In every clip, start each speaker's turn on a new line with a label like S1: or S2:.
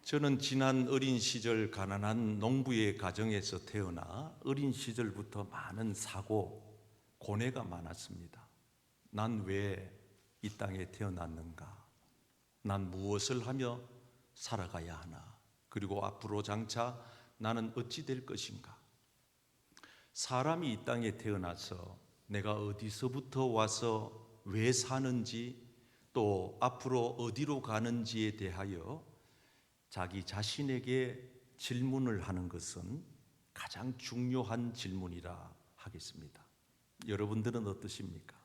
S1: 저는 지난 어린 시절 가난한 농부의 가정에서 태어나 어린 시절부터 많은 사고, 고뇌가 많았습니다. 난 왜 이 땅에 태어났는가? 난 무엇을 하며 살아가야 하나? 그리고 앞으로 장차 나는 어찌 될 것인가? 사람이 이 땅에 태어나서 내가 어디서부터 와서 왜 사는지, 또 앞으로 어디로 가는지에 대하여 자기 자신에게 질문을 하는 것은 가장 중요한 질문이라 하겠습니다. 여러분들은 어떠십니까?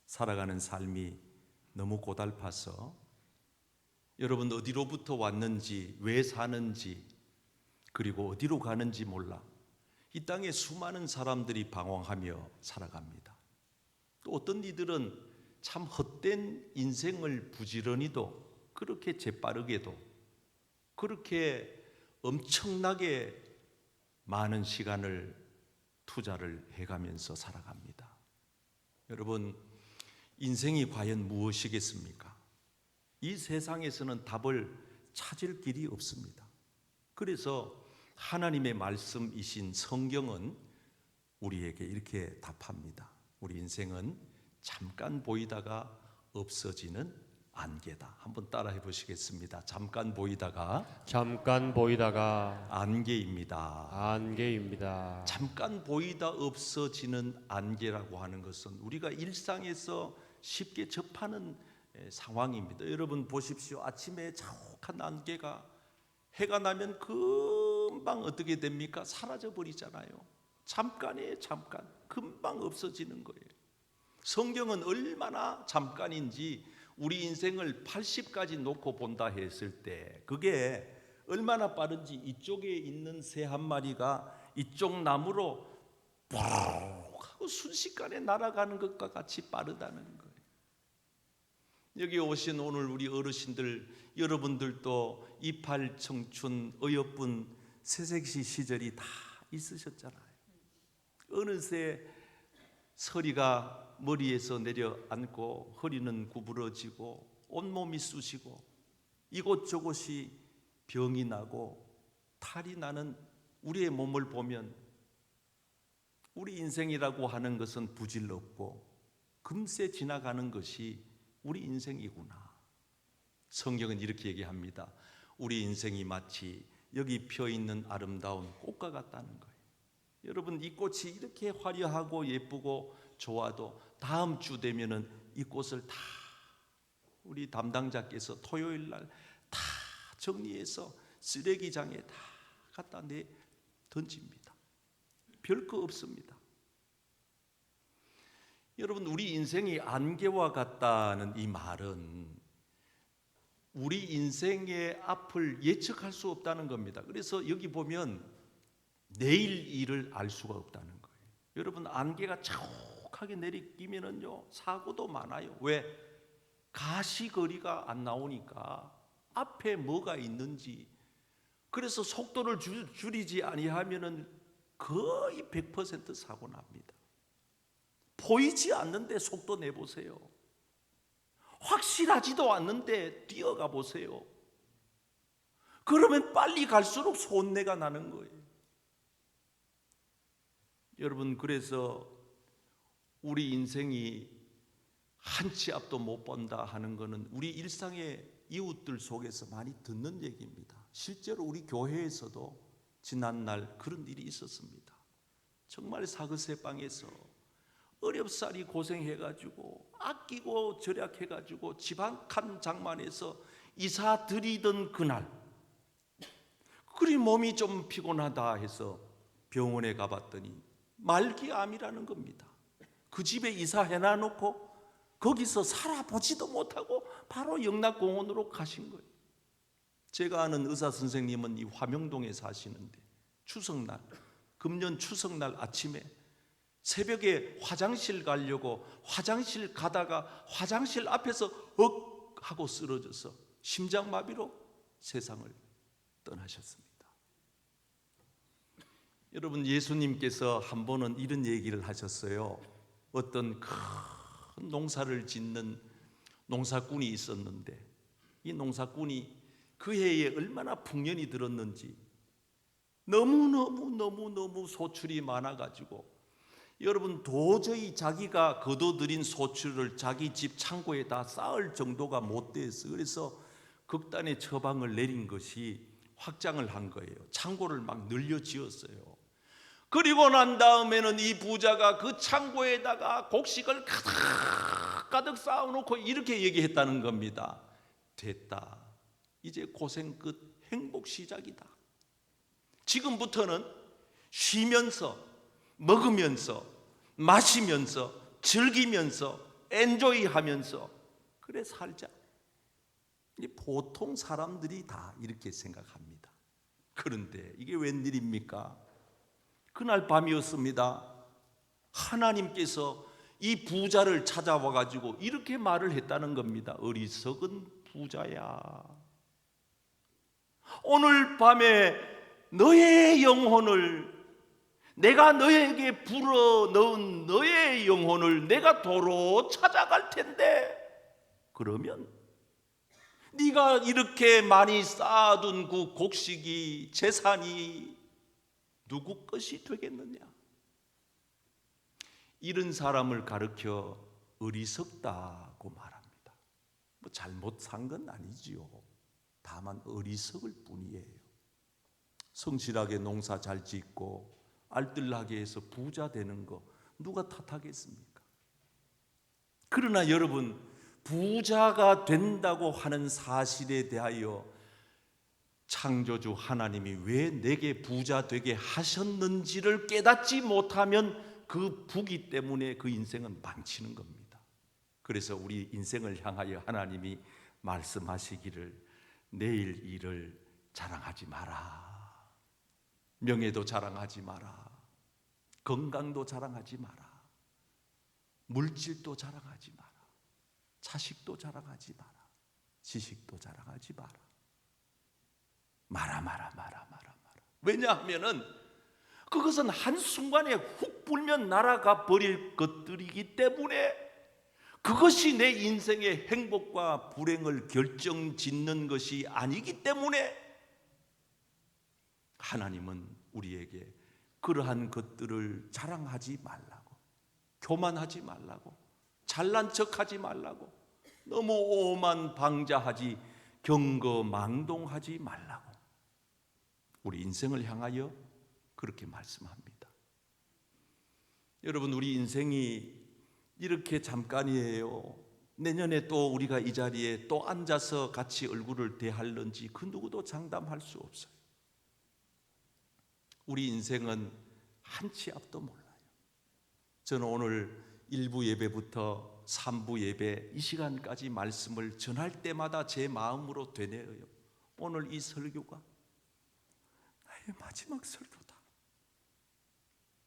S1: 살아가는 삶이 너무 고달파서 여러분 어디로부터 왔는지, 왜 사는지, 그리고 어디로 가는지 몰라 이 땅에 수많은 사람들이 방황하며 살아갑니다. 또 어떤 이들은 참 헛된 인생을 부지런히도 그렇게 재빠르게도 그렇게 엄청나게 많은 시간을 투자를 해가면서 살아갑니다. 여러분, 인생이 과연 무엇이겠습니까? 이 세상에서는 답을 찾을 길이 없습니다. 그래서 하나님의 말씀이신 성경은 우리에게 이렇게 답합니다. 우리 인생은 잠깐 보이다가 없어지는 안개다. 한번 따라해 보시겠습니다. 잠깐 보이다가 안개입니다.
S2: 안개입니다.
S1: 잠깐 보이다 없어지는 안개라고 하는 것은 우리가 일상에서 쉽게 접하는 상황입니다. 여러분 보십시오. 아침에 자욱한 안개가 해가 나면 금방 어떻게 됩니까? 사라져 버리잖아요. 잠깐이에요. 잠깐. 금방 없어지는 거예요. 성경은 얼마나 잠깐인지 우리 인생을 80까지 놓고 본다 했을 때 그게 얼마나 빠른지 이쪽에 있는 새 한 마리가 이쪽 나무로 푹 하고 순식간에 날아가는 것과 같이 빠르다는 거예요. 여기 오신 오늘 우리 어르신들, 여러분들도 이팔 청춘 어여쁜 새색시 시절이 다 있으셨잖아요. 어느새 서리가 머리에서 내려앉고 허리는 구부러지고 온몸이 쑤시고 이곳저곳이 병이 나고 탈이 나는 우리의 몸을 보면 우리 인생이라고 하는 것은 부질없고 금세 지나가는 것이 우리 인생이구나. 성경은 이렇게 얘기합니다. 우리 인생이 마치 여기 펴있는 아름다운 꽃과 같다는 거예요. 여러분, 이 꽃이 이렇게 화려하고 예쁘고 좋아도 다음 주 되면은 이 꽃을 다 우리 담당자께서 토요일 날 다 정리해서 쓰레기장에 다 갖다 던집니다. 별거 없습니다. 여러분, 우리 인생이 안개와 같다는 이 말은 우리 인생의 앞을 예측할 수 없다는 겁니다. 그래서 여기 보면 내일 일을 알 수가 없다는 거예요. 여러분, 안개가 자욱하게 내리끼면은요 사고도 많아요. 왜? 가시거리가 안 나오니까 앞에 뭐가 있는지. 그래서 속도를 줄이지 아니하면은 거의 100% 사고 납니다. 보이지 않는데 속도 내보세요. 확실하지도 않는데 뛰어가 보세요. 그러면 빨리 갈수록 손해가 나는 거예요. 여러분, 그래서 우리 인생이 한 치 앞도 못 본다 하는 것은 우리 일상의 이웃들 속에서 많이 듣는 얘기입니다. 실제로 우리 교회에서도 지난날 그런 일이 있었습니다. 정말 사그세방에서 어렵사리 고생해가지고 아끼고 절약해가지고 집 한 칸 장만해서 이사 드리던 그날 그리 몸이 좀 피곤하다 해서 병원에 가봤더니 말기암이라는 겁니다. 그 집에 이사해놔 놓고 거기서 살아보지도 못하고 바로 영락공원으로 가신 거예요. 제가 아는 의사 선생님은 이 화명동에 사시는데 추석날, 금년 추석날 아침에 새벽에 화장실 가려고 화장실 가다가 화장실 앞에서 억 하고 쓰러져서 심장마비로 세상을 떠나셨습니다. 여러분, 예수님께서 한 번은 이런 얘기를 하셨어요. 어떤 큰 농사를 짓는 농사꾼이 있었는데 이 농사꾼이 그 해에 얼마나 풍년이 들었는지 너무 소출이 많아가지고 여러분 도저히 자기가 거둬들인 소출을 자기 집 창고에 다 쌓을 정도가 못 됐어요. 그래서 극단의 처방을 내린 것이 확장을 한 거예요. 창고를 막 늘려 지었어요. 그리고 난 다음에는 이 부자가 그 창고에다가 곡식을 가득 쌓아놓고 이렇게 얘기했다는 겁니다. 됐다. 이제 고생 끝, 행복 시작이다. 지금부터는 쉬면서 먹으면서 마시면서 즐기면서 엔조이하면서 그래 살자. 보통 사람들이 다 이렇게 생각합니다. 그런데 이게 웬일입니까? 그날 밤이었습니다. 하나님께서 이 부자를 찾아와 가지고 이렇게 말을 했다는 겁니다. 어리석은 부자야, 오늘 밤에 너의 영혼을, 내가 너에게 불어넣은 너의 영혼을 내가 도로 찾아갈 텐데, 그러면 네가 이렇게 많이 쌓아둔 그 곡식이, 재산이 누구 것이 되겠느냐? 이런 사람을 가르쳐 어리석다고 말합니다. 뭐 잘못 산 건 아니지요. 다만 어리석을 뿐이에요. 성실하게 농사 잘 짓고 알뜰하게 해서 부자 되는 거 누가 탓하겠습니까? 그러나 여러분, 부자가 된다고 하는 사실에 대하여 창조주 하나님이 왜 내게 부자 되게 하셨는지를 깨닫지 못하면 그 부귀 때문에 그 인생은 망치는 겁니다. 그래서 우리 인생을 향하여 하나님이 말씀하시기를 내일 일을 자랑하지 마라. 명예도 자랑하지 마라. 건강도 자랑하지 마라. 물질도 자랑하지 마라. 자식도 자랑하지 마라. 지식도 자랑하지 마라. 마라. 왜냐하면은 그것은 한순간에 훅 불면 날아가 버릴 것들이기 때문에, 그것이 내 인생의 행복과 불행을 결정짓는 것이 아니기 때문에 하나님은 우리에게 그러한 것들을 자랑하지 말라고, 교만하지 말라고, 잘난 척하지 말라고, 너무 오만방자하지 경거망동하지 말라고 우리 인생을 향하여 그렇게 말씀합니다. 여러분, 우리 인생이 이렇게 잠깐이에요. 내년에 또 우리가 이 자리에 또 앉아서 같이 얼굴을 대할런지 그 누구도 장담할 수 없어요. 우리 인생은 한치 앞도 몰라요. 저는 오늘 1부 예배부터 3부 예배 이 시간까지 말씀을 전할 때마다 제 마음으로 되뇌어요. 오늘 이 설교가 나의 마지막 설교다.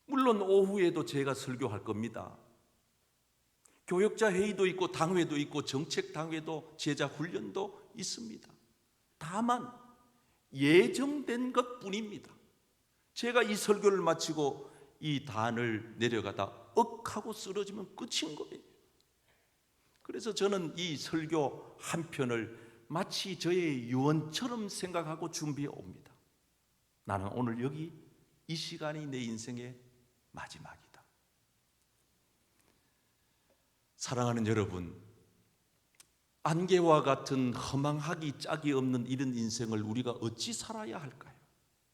S1: 물론 오후에도 제가 설교할 겁니다. 교역자 회의도 있고 당회도 있고 정책당회도 제자 훈련도 있습니다. 다만 예정된 것뿐입니다. 제가 이 설교를 마치고 이 단을 내려가다 억하고 쓰러지면 끝인 거예요. 그래서 저는 이 설교 한 편을 마치 저의 유언처럼 생각하고 준비해 옵니다. 나는 오늘 여기 이 시간이 내 인생의 마지막이다. 사랑하는 여러분, 안개와 같은 허망하기 짝이 없는 이런 인생을 우리가 어찌 살아야 할까요?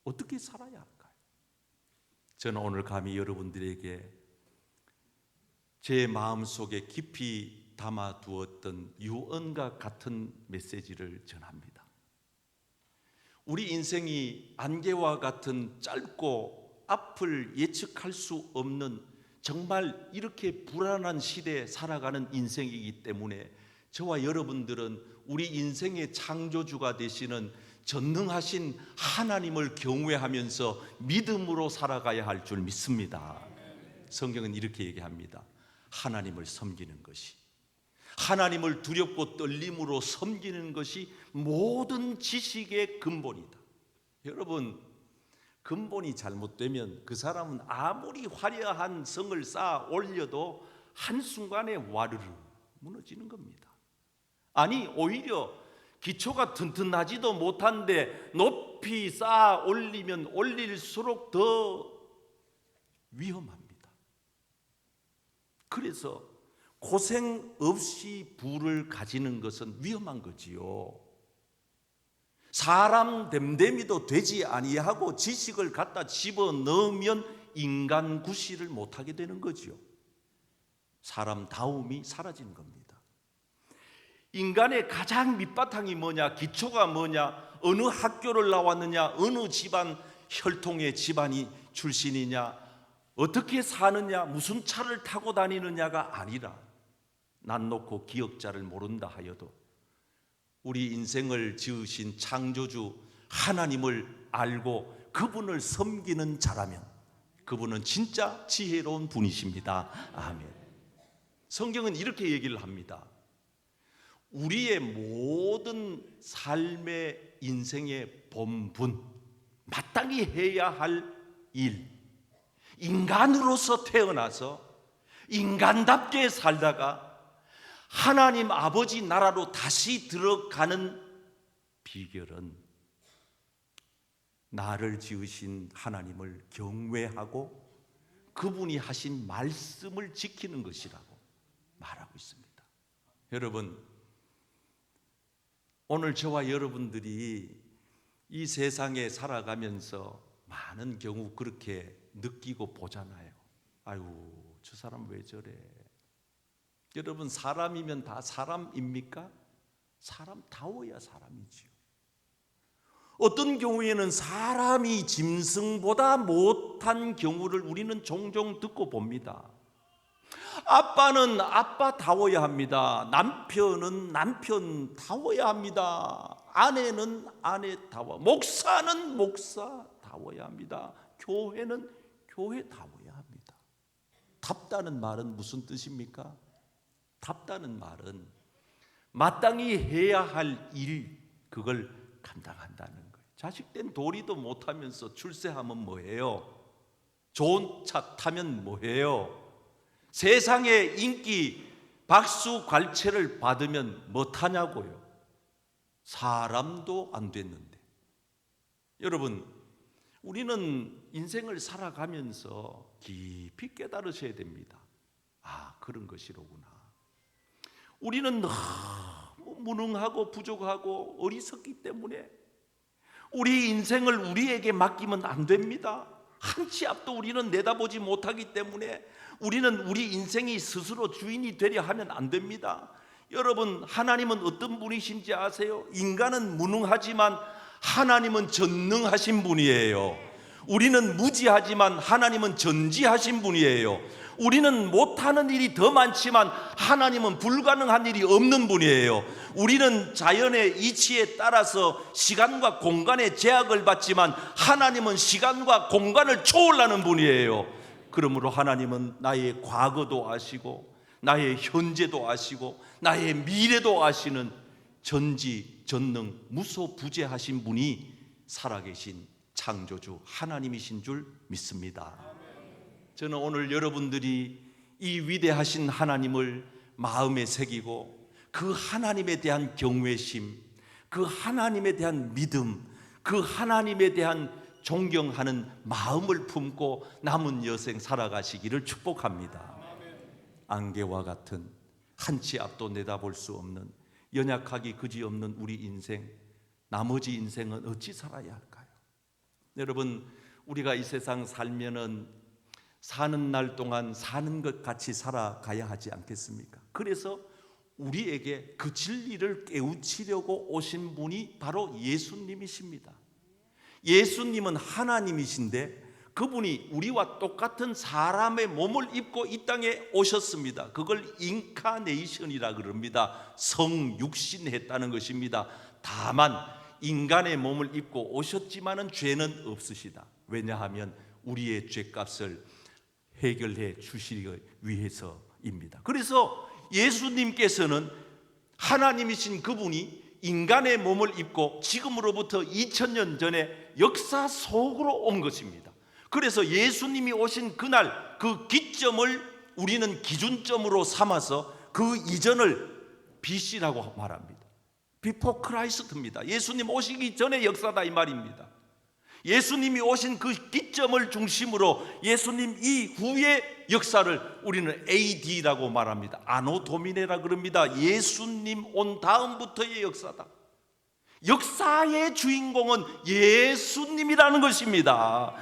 S1: 어떻게 살아야 할까요? 저는 오늘 감히 여러분들에게 제 마음속에 깊이 담아두었던 유언과 같은 메시지를 전합니다. 우리 인생이 안개와 같은 짧고 앞을 예측할 수 없는 정말 이렇게 불안한 시대에 살아가는 인생이기 때문에 저와 여러분들은 우리 인생의 창조주가 되시는 전능하신 하나님을 경외하면서 믿음으로 살아가야 할 줄 믿습니다. 성경은 이렇게 얘기합니다. 하나님을 섬기는 것이, 하나님을 두렵고 떨림으로 섬기는 것이 모든 지식의 근본이다. 여러분, 근본이 잘못되면 그 사람은 아무리 화려한 성을 쌓아 올려도 한순간에 와르르 무너지는 겁니다. 아니, 오히려 기초가 튼튼하지도 못한데 높이 쌓아 올리면 올릴수록 더 위험합니다. 그래서 고생 없이 부를 가지는 것은 위험한 거지요. 사람 됨됨이도 되지 아니하고 지식을 갖다 집어넣으면 인간 구실을 못하게 되는 거지요. 사람다움이 사라지는 겁니다. 인간의 가장 밑바탕이 뭐냐, 기초가 뭐냐, 어느 학교를 나왔느냐, 어느 집안 혈통의 집안이 출신이냐, 어떻게 사느냐, 무슨 차를 타고 다니느냐가 아니라 난 놓고 기억자를 모른다 하여도 우리 인생을 지으신 창조주 하나님을 알고 그분을 섬기는 자라면 그분은 진짜 지혜로운 분이십니다. 아멘. 성경은 이렇게 얘기를 합니다. 우리의 모든 삶의 인생의 본분, 마땅히 해야 할 일, 인간으로서 태어나서 인간답게 살다가 하나님 아버지 나라로 다시 들어가는 비결은 나를 지으신 하나님을 경외하고 그분이 하신 말씀을 지키는 것이라고 말하고 있습니다. 여러분, 오늘 저와 여러분들이 이 세상에 살아가면서 많은 경우 그렇게 느끼고 보잖아요. 아유, 저 사람 왜 저래? 여러분, 사람이면 다 사람입니까? 사람다워야 사람이지요. 어떤 경우에는 사람이 짐승보다 못한 경우를 우리는 종종 듣고 봅니다. 아빠는 아빠다워야 합니다. 남편은 남편다워야 합니다. 아내는 아내다워, 목사는 목사다워야 합니다. 교회는 교회다워야 합니다. 답다는 말은 무슨 뜻입니까? 답다는 말은 마땅히 해야 할 일, 그걸 감당한다는 거예요. 자식된 도리도 못하면서 출세하면 뭐해요? 좋은 차 타면 뭐해요? 세상의 인기 박수 괄체를 받으면 못하냐고요. 사람도 안 됐는데. 여러분, 우리는 인생을 살아가면서 깊이 깨달으셔야 됩니다. 아, 그런 것이로구나. 우리는 너무 무능하고 부족하고 어리석기 때문에 우리 인생을 우리에게 맡기면 안 됩니다. 한 치 앞도 우리는 내다보지 못하기 때문에 우리는 우리 인생이 스스로 주인이 되려 하면 안 됩니다. 여러분, 하나님은 어떤 분이신지 아세요? 인간은 무능하지만 하나님은 전능하신 분이에요. 우리는 무지하지만 하나님은 전지하신 분이에요. 우리는 못하는 일이 더 많지만 하나님은 불가능한 일이 없는 분이에요. 우리는 자연의 이치에 따라서 시간과 공간의 제약을 받지만 하나님은 시간과 공간을 초월하는 분이에요. 그러므로 하나님은 나의 과거도 아시고 나의 현재도 아시고 나의 미래도 아시는 전지전능 무소부재하신 분이 살아계신 창조주 하나님이신 줄 믿습니다. 저는 오늘 여러분들이 이 위대하신 하나님을 마음에 새기고 그 하나님에 대한 경외심, 그 하나님에 대한 믿음, 그 하나님에 대한 존경하는 마음을 품고 남은 여생 살아가시기를 축복합니다. 안개와 같은 한치 앞도 내다볼 수 없는 연약하기 그지없는 우리 인생, 나머지 인생은 어찌 살아야 할까요? 여러분, 우리가 이 세상 살면은 사는 날 동안 사는 것 같이 살아가야 하지 않겠습니까? 그래서 우리에게 그 진리를 깨우치려고 오신 분이 바로 예수님이십니다. 예수님은 하나님이신데 그분이 우리와 똑같은 사람의 몸을 입고 이 땅에 오셨습니다. 그걸 인카네이션이라 그럽니다. 성육신했다는 것입니다. 다만 인간의 몸을 입고 오셨지만은 죄는 없으시다. 왜냐하면 우리의 죄값을 해결해 주시기 위해서입니다. 그래서 예수님께서는 하나님이신 그분이 인간의 몸을 입고 지금으로부터 2000년 전에 역사 속으로 온 것입니다. 그래서 예수님이 오신 그날 그 기점을 우리는 기준점으로 삼아서 그 이전을 BC라고 말합니다. 비포 크라이스트입니다. 예수님 오시기 전의 역사다 이 말입니다. 예수님이 오신 그 기점을 중심으로 예수님 이후의 역사를 우리는 AD라고 말합니다. 아노 도미네라 그럽니다. 예수님 온 다음부터의 역사다. 역사의 주인공은 예수님이라는 것입니다.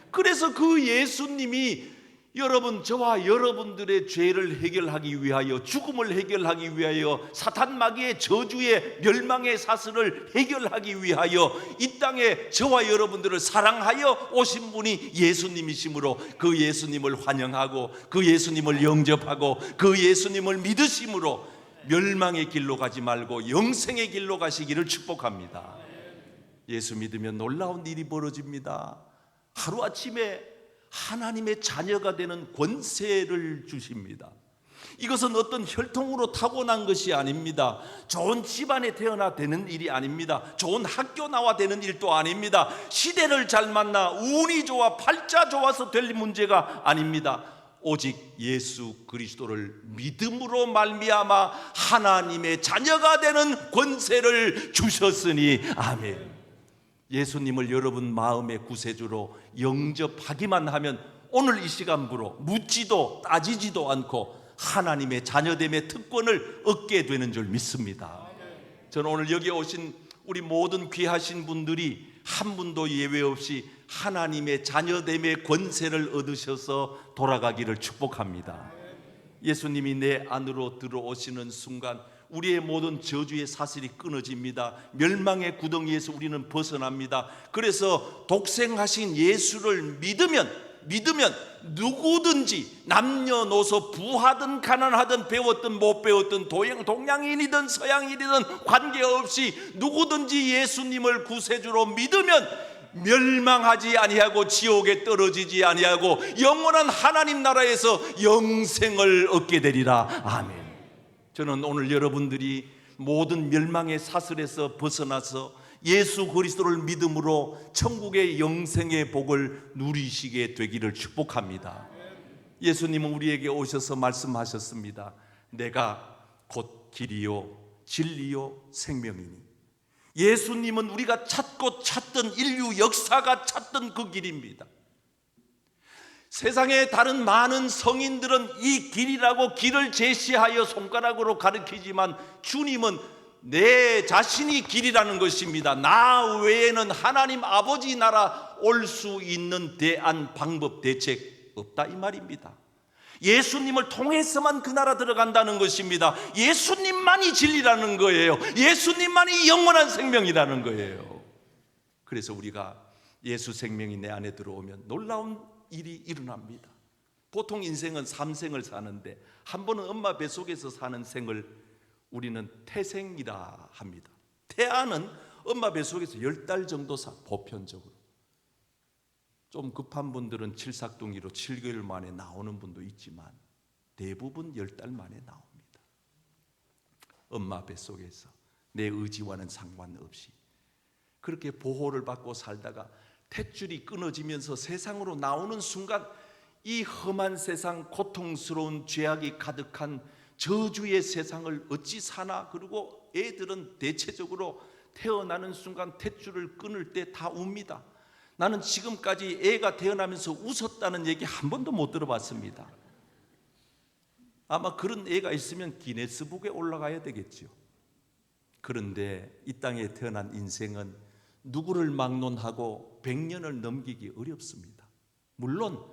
S1: 그래서 그 예수님이 여러분, 저와 여러분들의 죄를 해결하기 위하여, 죽음을 해결하기 위하여, 사탄 마귀의 저주의 멸망의 사슬을 해결하기 위하여 이 땅에 저와 여러분들을 사랑하여 오신 분이 예수님이시므로 그 예수님을 환영하고 그 예수님을 영접하고 그 예수님을 믿으심으로 멸망의 길로 가지 말고 영생의 길로 가시기를 축복합니다. 예수 믿으면 놀라운 일이 벌어집니다. 하루아침에 하나님의 자녀가 되는 권세를 주십니다. 이것은 어떤 혈통으로 타고난 것이 아닙니다. 좋은 집안에 태어나 되는 일이 아닙니다. 좋은 학교 나와 되는 일도 아닙니다. 시대를 잘 만나 운이 좋아 팔자 좋아서 될 문제가 아닙니다. 오직 예수 그리스도를 믿음으로 말미암아 하나님의 자녀가 되는 권세를 주셨으니 아멘. 예수님을 여러분 마음의 구세주로 영접하기만 하면 오늘 이 시간부로 묻지도 따지지도 않고 하나님의 자녀됨의 특권을 얻게 되는 줄 믿습니다. 저는 오늘 여기 오신 우리 모든 귀하신 분들이 한 분도 예외 없이 하나님의 자녀됨의 권세를 얻으셔서 돌아가기를 축복합니다. 예수님이 내 안으로 들어오시는 순간 우리의 모든 저주의 사슬이 끊어집니다. 멸망의 구덩이에서 우리는 벗어납니다. 그래서 독생하신 예수를 믿으면 누구든지 남녀노소 부하든 가난하든 배웠든 못 배웠든 동양인이든 서양인이든 관계없이 누구든지 예수님을 구세주로 믿으면 멸망하지 아니하고 지옥에 떨어지지 아니하고 영원한 하나님 나라에서 영생을 얻게 되리라. 아멘. 저는 오늘 여러분들이 모든 멸망의 사슬에서 벗어나서 예수 그리스도를 믿음으로 천국의 영생의 복을 누리시게 되기를 축복합니다. 예수님은 우리에게 오셔서 말씀하셨습니다. 내가 곧 길이요 진리요 생명이니. 예수님은 우리가 찾고 찾던 인류 역사가 찾던 그 길입니다. 세상의 다른 많은 성인들은 이 길이라고 길을 제시하여 손가락으로 가리키지만 주님은 내 자신이 길이라는 것입니다. 나 외에는 하나님 아버지 나라 올 수 있는 대안 방법 대책 없다 이 말입니다. 예수님을 통해서만 그 나라 들어간다는 것입니다. 예수님만이 진리라는 거예요. 예수님만이 영원한 생명이라는 거예요. 그래서 우리가 예수 생명이 내 안에 들어오면 놀라운 일이 일어납니다. 보통 인생은 3생을 사는데 한 번은 엄마 뱃속에서 사는 생을 우리는 태생이라 합니다. 태아는 엄마 뱃속에서 10달 정도 보편적으로. 좀 급한 분들은 칠삭둥이로 7개월 만에 나오는 분도 있지만 대부분 10달 만에 나옵니다. 엄마 뱃속에서 내 의지와는 상관없이 그렇게 보호를 받고 살다가 탯줄이 끊어지면서 세상으로 나오는 순간 이 험한 세상, 고통스러운 죄악이 가득한 저주의 세상을 어찌 사나. 그리고 애들은 대체적으로 태어나는 순간 탯줄을 끊을 때 다 웁니다. 나는 지금까지 애가 태어나면서 웃었다는 얘기 한 번도 못 들어봤습니다. 아마 그런 애가 있으면 기네스북에 올라가야 되겠죠. 그런데 이 땅에 태어난 인생은 누구를 막론하고 100년을 넘기기 어렵습니다. 물론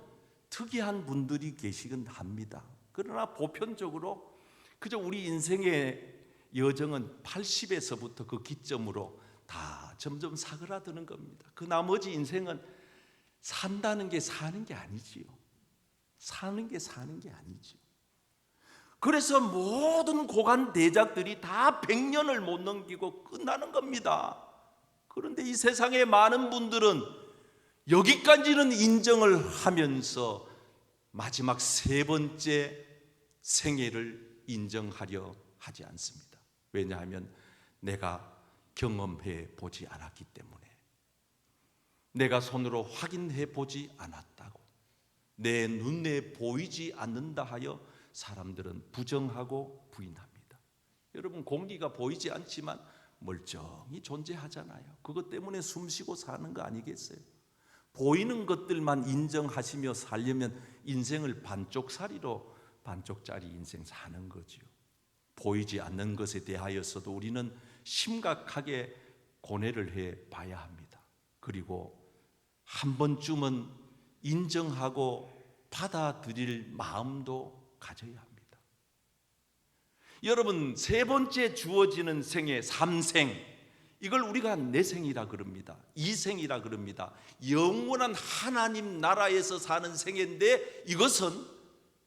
S1: 특이한 분들이 계시긴 합니다. 그러나 보편적으로 그저 우리 인생의 여정은 80에서부터 그 기점으로 다 점점 사그라드는 겁니다. 그 나머지 인생은 산다는 게 사는 게 아니지요. 사는 게 아니지요. 그래서 모든 고관 대작들이 다 100년을 못 넘기고 끝나는 겁니다. 그런데 이 세상의 많은 분들은 여기까지는 인정을 하면서 마지막 3번째 생애를 인정하려 하지 않습니다. 왜냐하면 내가 경험해 보지 않았기 때문에, 내가 손으로 확인해 보지 않았다고, 내 눈에 보이지 않는다 하여 사람들은 부정하고 부인합니다. 여러분, 공기가 보이지 않지만 멀쩡히 존재하잖아요. 그것 때문에 숨쉬고 사는 거 아니겠어요? 보이는 것들만 인정하시며 살려면 인생을 반쪽짜리 인생 사는 거죠. 보이지 않는 것에 대하여서도 우리는 심각하게 고뇌를 해 봐야 합니다. 그리고 한 번쯤은 인정하고 받아들일 마음도 가져야 합니다. 여러분, 세 번째 주어지는 생애, 삼생, 이걸 우리가 내생이라 그럽니다. 이생이라 그럽니다. 영원한 하나님 나라에서 사는 생애인데 이것은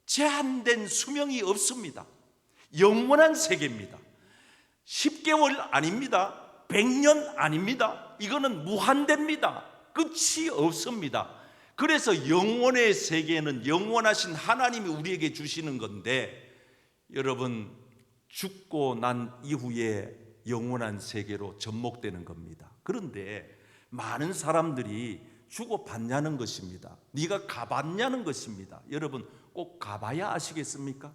S1: 제한된 수명이 없습니다. 영원한 세계입니다. 10개월 아닙니다. 100년 아닙니다. 이거는 무한대입니다. 끝이 없습니다. 그래서 영원의 세계는 영원하신 하나님이 우리에게 주시는 건데, 여러분, 죽고 난 이후에 영원한 세계로 접목되는 겁니다. 그런데 많은 사람들이 주고받냐는 것입니다. 네가 가봤냐는 것입니다. 여러분, 꼭 가봐야 아시겠습니까?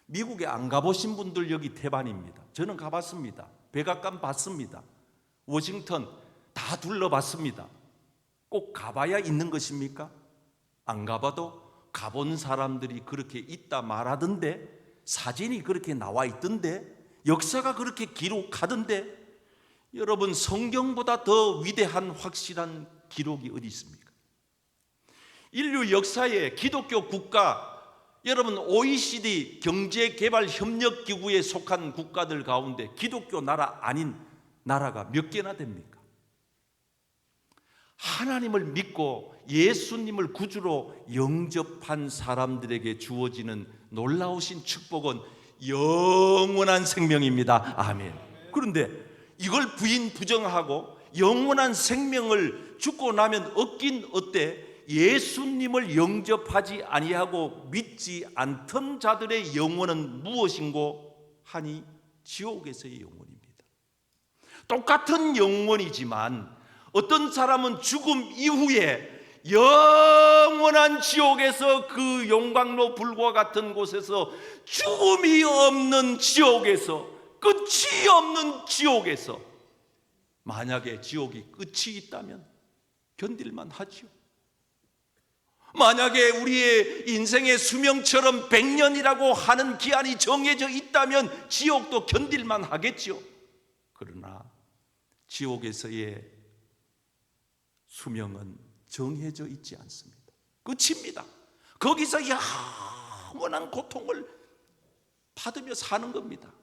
S1: 미국에 안 가보신 분들 여기 태반입니다. 저는 가봤습니다. 백악관 봤습니다. 워싱턴 다 둘러봤습니다. 꼭 가봐야 있는 것입니까? 안 가봐도 가본 사람들이 그렇게 있다 말하던데, 사진이 그렇게 나와 있던데, 역사가 그렇게 기록하던데, 여러분, 성경보다 더 위대한 확실한 기록이 어디 있습니까? 인류 역사에 기독교 국가, 여러분, OECD 경제개발협력기구에 속한 국가들 가운데 기독교 나라 아닌 나라가 몇 개나 됩니까? 하나님을 믿고 예수님을 구주로 영접한 사람들에게 주어지는 놀라우신 축복은 영원한 생명입니다. 아멘. 그런데 이걸 부정하고 영원한 생명을 죽고 나면 얻긴 어때? 예수님을 영접하지 아니하고 믿지 않던 자들의 영혼은 무엇인고 하니 지옥에서의 영혼입니다. 똑같은 영혼이지만 어떤 사람은 죽음 이후에 영원한 지옥에서, 그 용광로 불과 같은 곳에서, 죽음이 없는 지옥에서, 끝이 없는 지옥에서, 만약에 지옥이 끝이 있다면 견딜만 하지요. 만약에 우리의 인생의 수명처럼 100년이라고 하는 기한이 정해져 있다면 지옥도 견딜만 하겠지요. 그러나 지옥에서의 수명은 정해져 있지 않습니다. 끝입니다. 거기서 영원한 고통을 받으며 사는 겁니다.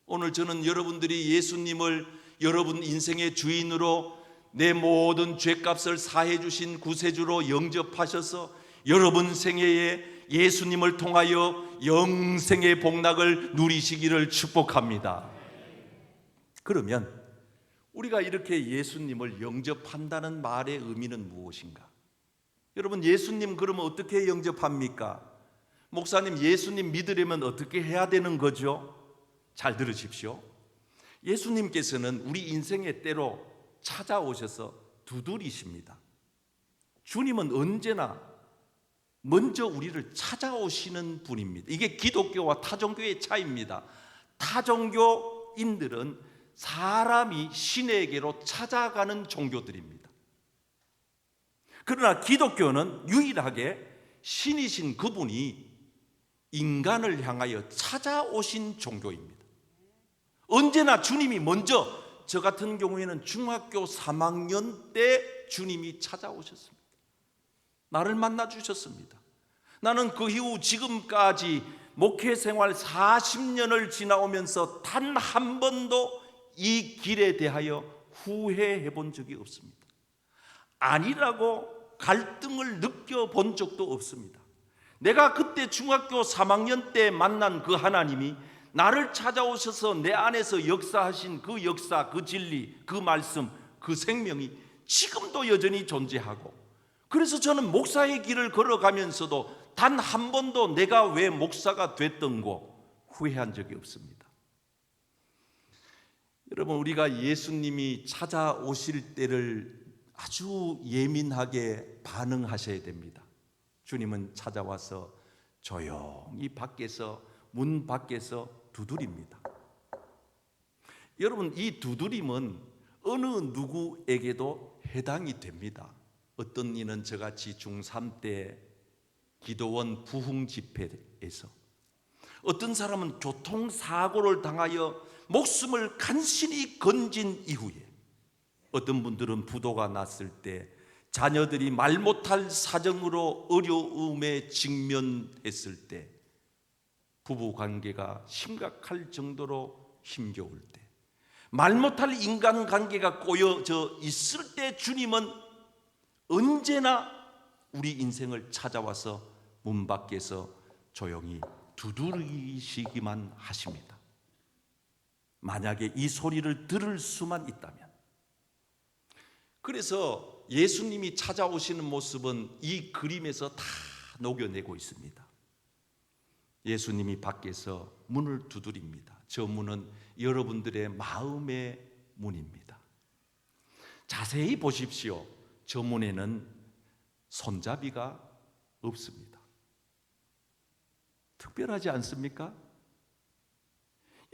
S1: 오늘 저는 여러분들이 예수님을 여러분 인생의 주인으로, 내 모든 죄값을 사해 주신 구세주로 영접하셔서 여러분 생애에 예수님을 통하여 영생의 복락을 누리시기를 축복합니다. 그러면 우리가 이렇게 예수님을 영접한다는 말의 의미는 무엇인가? 여러분, 예수님 그러면 어떻게 영접합니까? 목사님, 예수님 믿으려면 어떻게 해야 되는 거죠? 잘 들으십시오. 예수님께서는 우리 인생의 때로 찾아오셔서 두드리십니다. 주님은 언제나 먼저 우리를 찾아오시는 분입니다. 이게 기독교와 타종교의 차이입니다. 타종교인들은 사람이 신에게로 찾아가는 종교들입니다. 그러나 기독교는 유일하게 신이신 그분이 인간을 향하여 찾아오신 종교입니다. 언제나 주님이 먼저, 저 같은 경우에는 중학교 3학년 때 주님이 찾아오셨습니다. 나를 만나 주셨습니다. 나는 그 이후 지금까지 목회 생활 40년을 지나오면서 단 한 번도 이 길에 대하여 후회해 본 적이 없습니다. 아니라고 갈등을 느껴본 적도 없습니다. 내가 그때 중학교 3학년 때 만난 그 하나님이 나를 찾아오셔서 내 안에서 역사하신 그 역사, 그 진리, 그 말씀, 그 생명이 지금도 여전히 존재하고, 그래서 저는 목사의 길을 걸어가면서도 단 한 번도 내가 왜 목사가 됐던 거 후회한 적이 없습니다. 여러분, 우리가 예수님이 찾아오실 때를 아주 예민하게 반응하셔야 됩니다. 주님은 찾아와서 조용히 밖에서, 문 밖에서 두드립니다. 여러분, 이 두드림은 어느 누구에게도 해당이 됩니다. 어떤 이는 저같이 중3 때 기도원 부흥 집회에서, 어떤 사람은 교통사고를 당하여 목숨을 간신히 건진 이후에, 어떤 분들은 부도가 났을 때 자녀들이 말 못할 사정으로 어려움에 직면했을 때, 부부관계가 심각할 정도로 힘겨울 때, 말 못할 인간관계가 꼬여져 있을 때 주님은 언제나 우리 인생을 찾아와서 문 밖에서 조용히 두드리시기만 하십니다. 만약에 이 소리를 들을 수만 있다면. 그래서 예수님이 찾아오시는 모습은 이 그림에서 다 녹여내고 있습니다. 예수님이 밖에서 문을 두드립니다. 저 문은 여러분들의 마음의 문입니다. 자세히 보십시오. 저 문에는 손잡이가 없습니다. 특별하지 않습니까?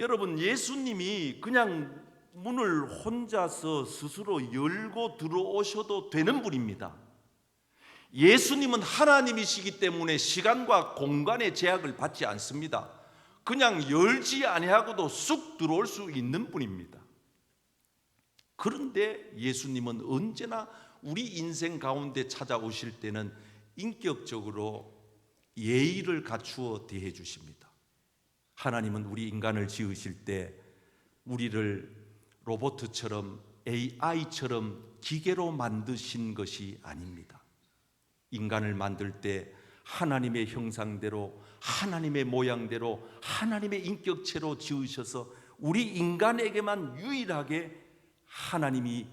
S1: 여러분, 예수님이 그냥 문을 혼자서 스스로 열고 들어오셔도 되는 분입니다. 예수님은 하나님이시기 때문에 시간과 공간의 제약을 받지 않습니다. 그냥 열지 아니하고도 쑥 들어올 수 있는 분입니다. 그런데 예수님은 언제나 우리 인생 가운데 찾아오실 때는 인격적으로 예의를 갖추어 대해 주십니다. 하나님은 우리 인간을 지으실 때 우리를 로봇처럼 AI처럼 기계로 만드신 것이 아닙니다. 인간을 만들 때 하나님의 형상대로, 하나님의 모양대로, 하나님의 인격체로 지으셔서 우리 인간에게만 유일하게 하나님이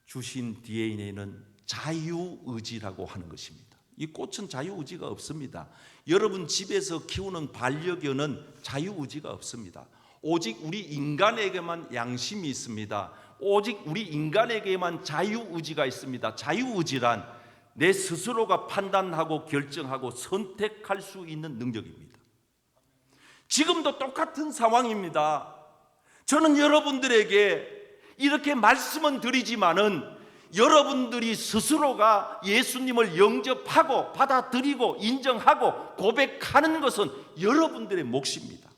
S1: 주신 DNA는 자유의지라고 하는 것입니다. 이 꽃은 자유의지가 없습니다. 여러분 집에서 키우는 반려견은 자유의지가 없습니다. 오직 우리 인간에게만 양심이 있습니다. 오직 우리 인간에게만 자유의지가 있습니다. 자유의지란 내 스스로가 판단하고 결정하고 선택할 수 있는 능력입니다. 지금도 똑같은 상황입니다. 저는 여러분들에게 이렇게 말씀은 드리지만은 여러분들이 스스로가 예수님을 영접하고 받아들이고 인정하고 고백하는 것은 여러분들의 몫입니다.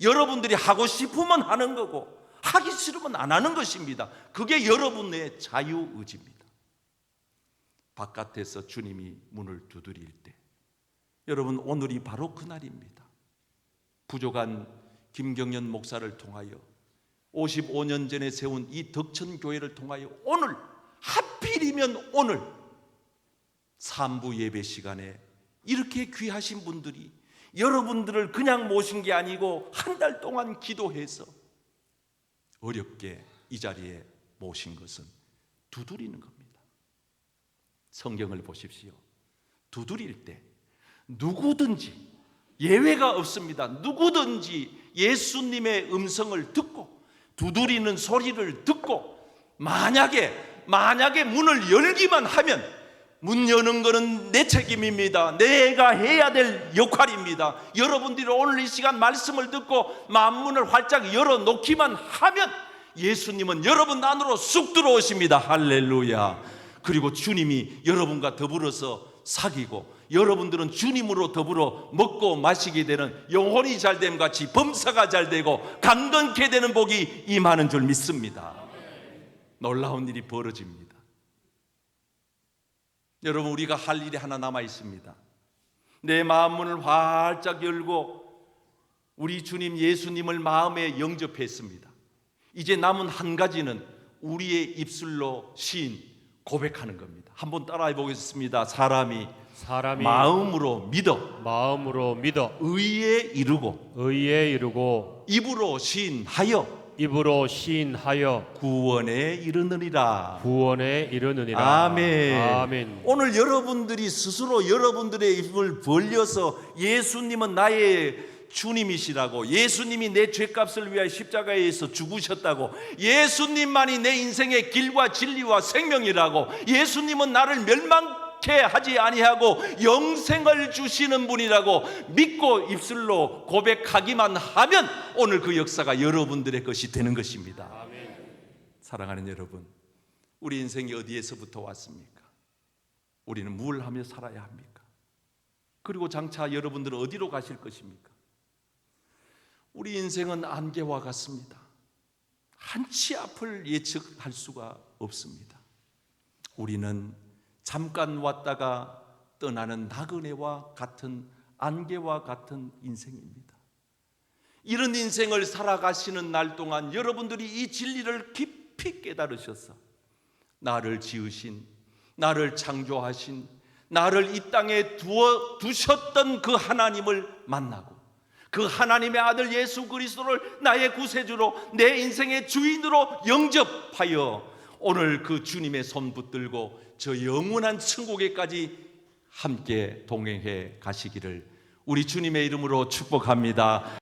S1: 여러분들이 하고 싶으면 하는 거고 하기 싫으면 안 하는 것입니다. 그게 여러분의 자유의지입니다. 바깥에서 주님이 문을 두드릴 때, 여러분, 오늘이 바로 그날입니다. 부족한 김경연 목사를 통하여 55년 전에 세운 이 덕천교회를 통하여 오늘, 하필이면 오늘 3부 예배 시간에 이렇게 귀하신 분들이 여러분들을 그냥 모신 게 아니고 한 달 동안 기도해서 어렵게 이 자리에 모신 것은 두드리는 겁니다. 성경을 보십시오. 두드릴 때 누구든지, 예외가 없습니다. 누구든지 예수님의 음성을 듣고 두드리는 소리를 듣고 만약에 문을 열기만 하면, 문 여는 것은 내 책임입니다. 내가 해야 될 역할입니다. 여러분들이 오늘 이 시간 말씀을 듣고 만문을 활짝 열어놓기만 하면 예수님은 여러분 안으로 쑥 들어오십니다. 할렐루야. 그리고 주님이 여러분과 더불어서 사귀고 여러분들은 주님으로 더불어 먹고 마시게 되는, 영혼이 잘됨 같이 범사가 잘 되고 강건케 되는 복이 임하는 줄 믿습니다. 놀라운 일이 벌어집니다. 여러분, 우리가 할 일이 하나 남아 있습니다. 내 마음 문을 활짝 열고 우리 주님 예수님을 마음에 영접했습니다. 이제 남은 한 가지는 우리의 입술로 시인 고백하는 겁니다. 한번 따라해 보겠습니다. 사람이 마음으로 믿어 의에 이르고 입으로 시인하여 구원에 이르느니라. 아멘. 오늘 여러분들이 스스로 여러분들의 입을 벌려서 예수님은 나의 주님이시라고, 예수님이 내 죄값을 위하여 십자가에서 죽으셨다고, 예수님만이 내 인생의 길과 진리와 생명이라고, 예수님은 나를 그렇게 하지 아니하고 영생을 주시는 분이라고 믿고 입술로 고백하기만 하면 오늘 그 역사가 여러분들의 것이 되는 것입니다. 사랑하는 여러분, 우리 인생이 어디에서부터 왔습니까? 우리는 뭘 하며 살아야 합니까? 그리고 장차 여러분들은 어디로 가실 것입니까? 우리 인생은 안개와 같습니다. 한치 앞을 예측할 수가 없습니다. 우리는 잠깐 왔다가 떠나는 나그네와 같은 안개와 같은 인생입니다. 이런 인생을 살아가시는 날 동안 여러분들이 이 진리를 깊이 깨달으셔서 나를 지으신, 나를 창조하신, 나를 이 땅에 두셨던 그 하나님을 만나고 그 하나님의 아들 예수 그리스도를 나의 구세주로, 내 인생의 주인으로 영접하여 오늘 그 주님의 손 붙들고 저 영원한 천국에까지 함께 동행해 가시기를 우리 주님의 이름으로 축복합니다.